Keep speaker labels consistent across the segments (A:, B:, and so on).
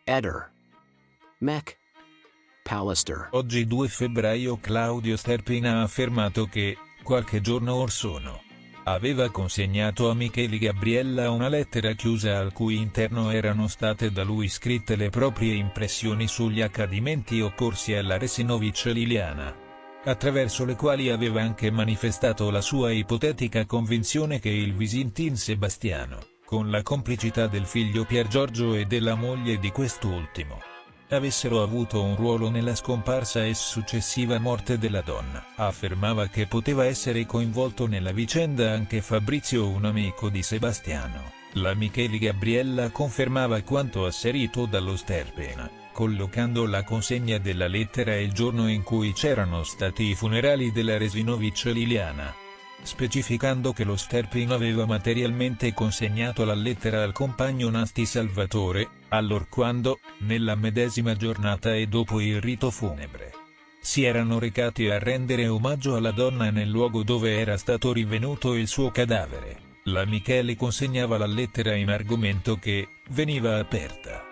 A: Eder. Mech. Pallister.
B: Oggi 2 febbraio Claudio Sterpin ha affermato che, qualche giorno or sono, aveva consegnato a Michele Gabriella una lettera chiusa al cui interno erano state da lui scritte le proprie impressioni sugli accadimenti occorsi alla Resinovic Liliana, attraverso le quali aveva anche manifestato la sua ipotetica convinzione che il Visintin Sebastiano, con la complicità del figlio Pier Giorgio e della moglie di quest'ultimo, avessero avuto un ruolo nella scomparsa e successiva morte della donna. Affermava che poteva essere coinvolto nella vicenda anche Fabrizio, un amico di Sebastiano. La Michele Gabriella confermava quanto asserito dallo Sterpin, collocando la consegna della lettera il giorno in cui c'erano stati i funerali della Resinovic Liliana, specificando che lo Sterpin aveva materialmente consegnato la lettera al compagno Nasti Salvatore, allorquando, nella medesima giornata e dopo il rito funebre, si erano recati a rendere omaggio alla donna nel luogo dove era stato rinvenuto il suo cadavere. La Michele consegnava la lettera in argomento che veniva aperta.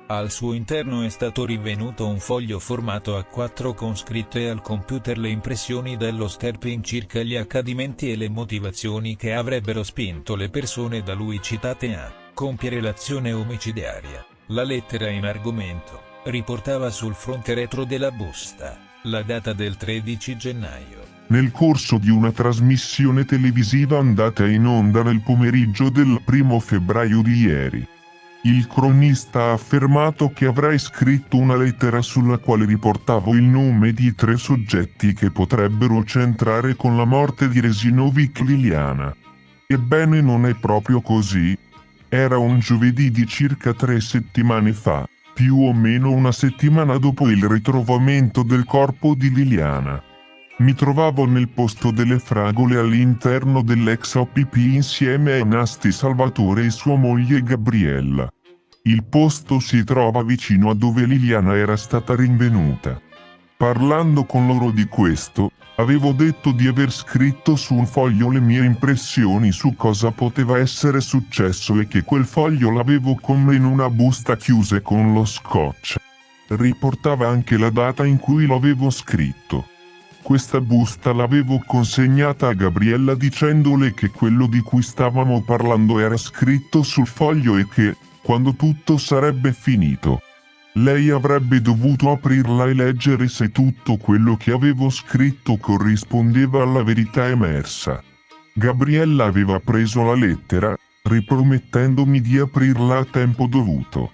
B: Al suo interno è stato rinvenuto un foglio formato a 4 con scritte al computer le impressioni dello Sterpin circa gli accadimenti e le motivazioni che avrebbero spinto le persone da lui citate a compiere l'azione omicidiaria. La lettera in argomento riportava sul fronte retro della busta la data del 13 gennaio.
C: Nel corso di una trasmissione televisiva andata in onda nel pomeriggio del 1 febbraio di ieri, il cronista ha affermato che avrei scritto una lettera sulla quale riportavo il nome di 3 soggetti che potrebbero c'entrare con la morte di Resinovic Liliana. Ebbene, non è proprio così. Era un giovedì di circa 3 settimane fa, più o meno una settimana dopo il ritrovamento del corpo di Liliana. Mi trovavo nel posto delle fragole all'interno dell'ex OPP insieme a Nasti Salvatore e sua moglie Gabriella. Il posto si trova vicino a dove Liliana era stata rinvenuta. Parlando con loro di questo, avevo detto di aver scritto su un foglio le mie impressioni su cosa poteva essere successo e che quel foglio l'avevo con me in una busta chiusa con lo scotch. Riportava anche la data in cui l'avevo scritto. Questa busta l'avevo consegnata a Gabriella dicendole che quello di cui stavamo parlando era scritto sul foglio e che, quando tutto sarebbe finito, lei avrebbe dovuto aprirla e leggere se tutto quello che avevo scritto corrispondeva alla verità emersa. Gabriella aveva preso la lettera, ripromettendomi di aprirla a tempo dovuto.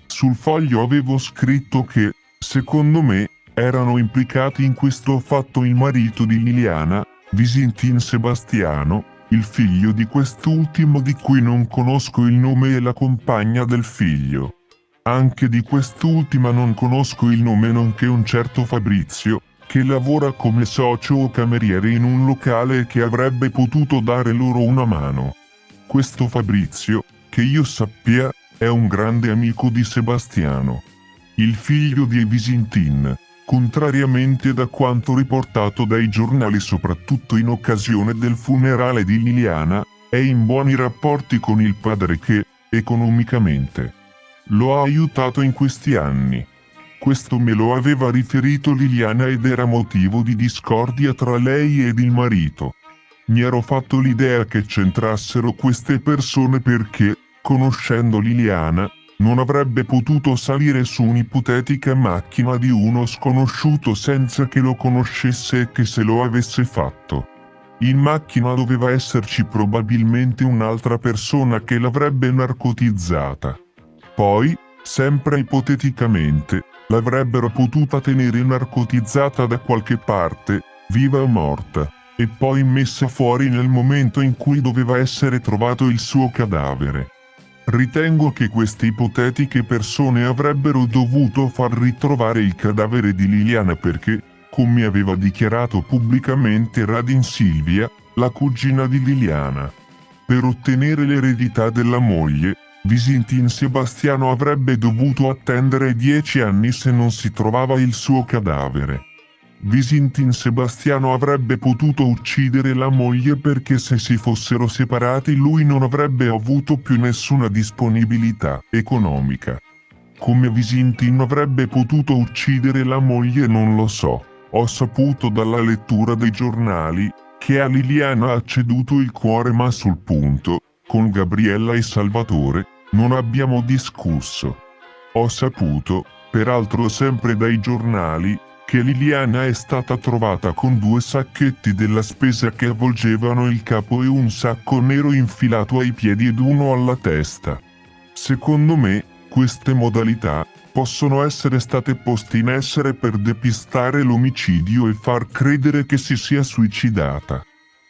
C: Sul foglio avevo scritto che, secondo me, erano implicati in questo fatto il marito di Liliana, Visintin Sebastiano, il figlio di quest'ultimo di cui non conosco il nome e la compagna del figlio. Anche di quest'ultima non conosco il nome, nonché un certo Fabrizio, che lavora come socio o cameriere in un locale e che avrebbe potuto dare loro una mano. Questo Fabrizio, che io sappia, è un grande amico di Sebastiano, il figlio di Visintin. Contrariamente da quanto riportato dai giornali soprattutto in occasione del funerale di Liliana, è in buoni rapporti con il padre che, economicamente, lo ha aiutato in questi anni. Questo me lo aveva riferito Liliana ed era motivo di discordia tra lei ed il marito. Mi ero fatto l'idea che c'entrassero queste persone perché, conoscendo Liliana, non avrebbe potuto salire su un'ipotetica macchina di uno sconosciuto senza che lo conoscesse e che se lo avesse fatto, in macchina doveva esserci probabilmente un'altra persona che l'avrebbe narcotizzata. Poi, sempre ipoteticamente, l'avrebbero potuta tenere narcotizzata da qualche parte, viva o morta, e poi messa fuori nel momento in cui doveva essere trovato il suo cadavere. Ritengo che queste ipotetiche persone avrebbero dovuto far ritrovare il cadavere di Liliana perché, come aveva dichiarato pubblicamente Radin Silvia, la cugina di Liliana, per ottenere l'eredità della moglie, Visintin Sebastiano avrebbe dovuto attendere 10 anni se non si trovava il suo cadavere. Visintin Sebastiano avrebbe potuto uccidere la moglie perché se si fossero separati lui non avrebbe avuto più nessuna disponibilità economica. Come Visintin avrebbe potuto uccidere la moglie non lo so. Ho saputo dalla lettura dei giornali che a Liliana ha ceduto il cuore, ma sul punto, con Gabriella e Salvatore, non abbiamo discusso. Ho saputo, peraltro sempre dai giornali, che Liliana è stata trovata con 2 sacchetti della spesa che avvolgevano il capo e un sacco nero infilato ai piedi ed uno alla testa. Secondo me, queste modalità possono essere state poste in essere per depistare l'omicidio e far credere che si sia suicidata.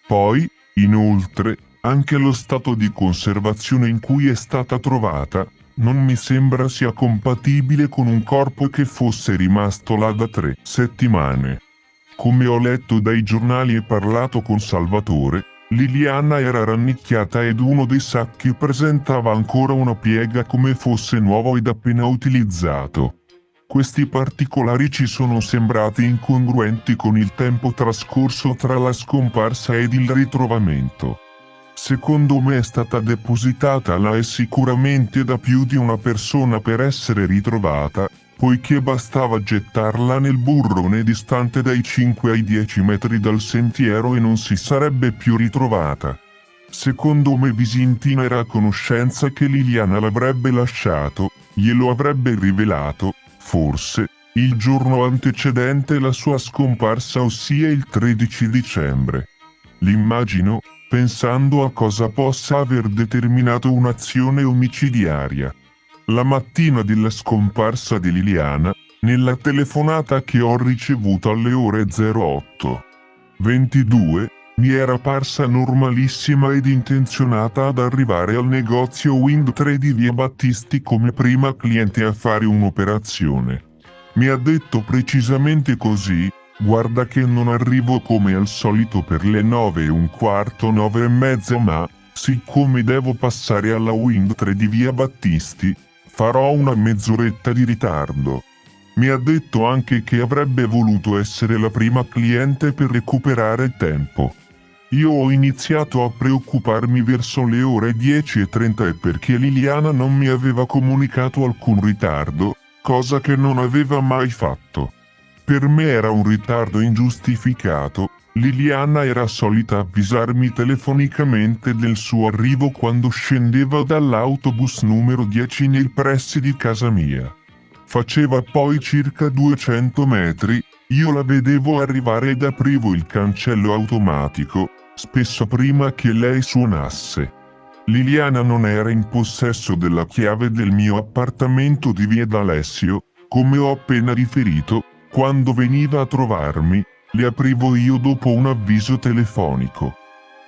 C: Poi, inoltre, anche lo stato di conservazione in cui è stata trovata non mi sembra sia compatibile con un corpo che fosse rimasto là da 3 settimane. Come ho letto dai giornali e parlato con Salvatore, Liliana era rannicchiata ed uno dei sacchi presentava ancora una piega come fosse nuovo ed appena utilizzato. Questi particolari ci sono sembrati incongruenti con il tempo trascorso tra la scomparsa ed il ritrovamento. Secondo me è stata depositata là e sicuramente da più di una persona per essere ritrovata, poiché bastava gettarla nel burrone distante dai 5 ai 10 metri dal sentiero e non si sarebbe più ritrovata. Secondo me Visintin era a conoscenza che Liliana l'avrebbe lasciato, glielo avrebbe rivelato, forse, il giorno antecedente la sua scomparsa, ossia il 13 dicembre. L'immagino, pensando a cosa possa aver determinato un'azione omicidiaria. La mattina della scomparsa di Liliana, nella telefonata che ho ricevuto alle ore 08:22, mi era parsa normalissima ed intenzionata ad arrivare al negozio Wind 3 di via Battisti come prima cliente a fare un'operazione. Mi ha detto precisamente così: guarda che non arrivo come al solito per le 9:15, 9:30, ma, siccome devo passare alla Wind 3 di via Battisti, farò una mezz'oretta di ritardo. Mi ha detto anche che avrebbe voluto essere la prima cliente per recuperare tempo. Io ho iniziato a preoccuparmi verso le ore 10:30 perché Liliana non mi aveva comunicato alcun ritardo, cosa che non aveva mai fatto. Per me era un ritardo ingiustificato. Liliana era solita avvisarmi telefonicamente del suo arrivo quando scendeva dall'autobus numero 10 nei pressi di casa mia. Faceva poi circa 200 metri, io la vedevo arrivare ed aprivo il cancello automatico, spesso prima che lei suonasse. Liliana non era in possesso della chiave del mio appartamento di via D'Alessio, come ho appena riferito. Quando veniva a trovarmi, le aprivo io dopo un avviso telefonico.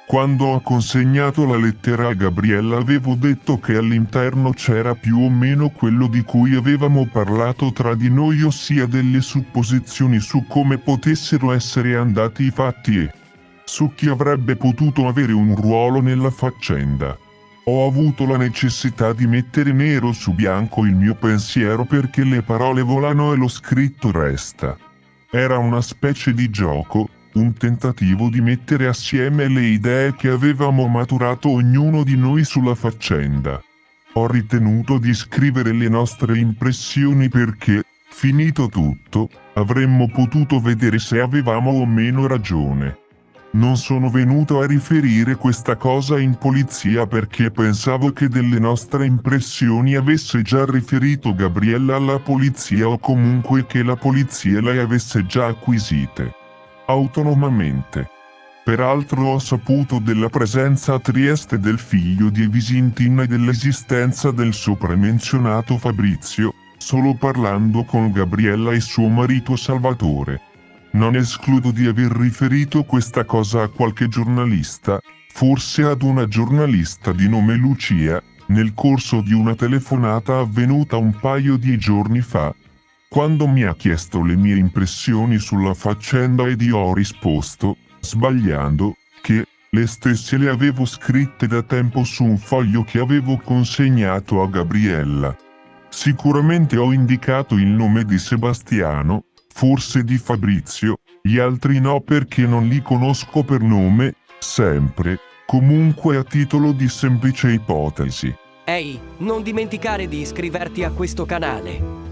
C: Quando ho consegnato la lettera a Gabriella avevo detto che all'interno c'era più o meno quello di cui avevamo parlato tra di noi, ossia delle supposizioni su come potessero essere andati i fatti e su chi avrebbe potuto avere un ruolo nella faccenda. Ho avuto la necessità di mettere nero su bianco il mio pensiero perché le parole volano e lo scritto resta. Era una specie di gioco, un tentativo di mettere assieme le idee che avevamo maturato ognuno di noi sulla faccenda. Ho ritenuto di scrivere le nostre impressioni perché, finito tutto, avremmo potuto vedere se avevamo o meno ragione. Non sono venuto a riferire questa cosa in polizia perché pensavo che delle nostre impressioni avesse già riferito Gabriella alla polizia o comunque che la polizia le avesse già acquisite autonomamente. Peraltro ho saputo della presenza a Trieste del figlio di Visintin e dell'esistenza del sopramenzionato Fabrizio, solo parlando con Gabriella e suo marito Salvatore. Non escludo di aver riferito questa cosa a qualche giornalista, forse ad una giornalista di nome Lucia, nel corso di una telefonata avvenuta un paio di giorni fa. Quando mi ha chiesto le mie impressioni sulla faccenda ed io ho risposto, sbagliando, che le stesse le avevo scritte da tempo su un foglio che avevo consegnato a Gabriella. Sicuramente ho indicato il nome di Sebastiano, forse di Fabrizio, gli altri no perché non li conosco per nome, sempre, comunque a titolo di semplice ipotesi.
D: Ehi, non dimenticare di iscriverti a questo canale.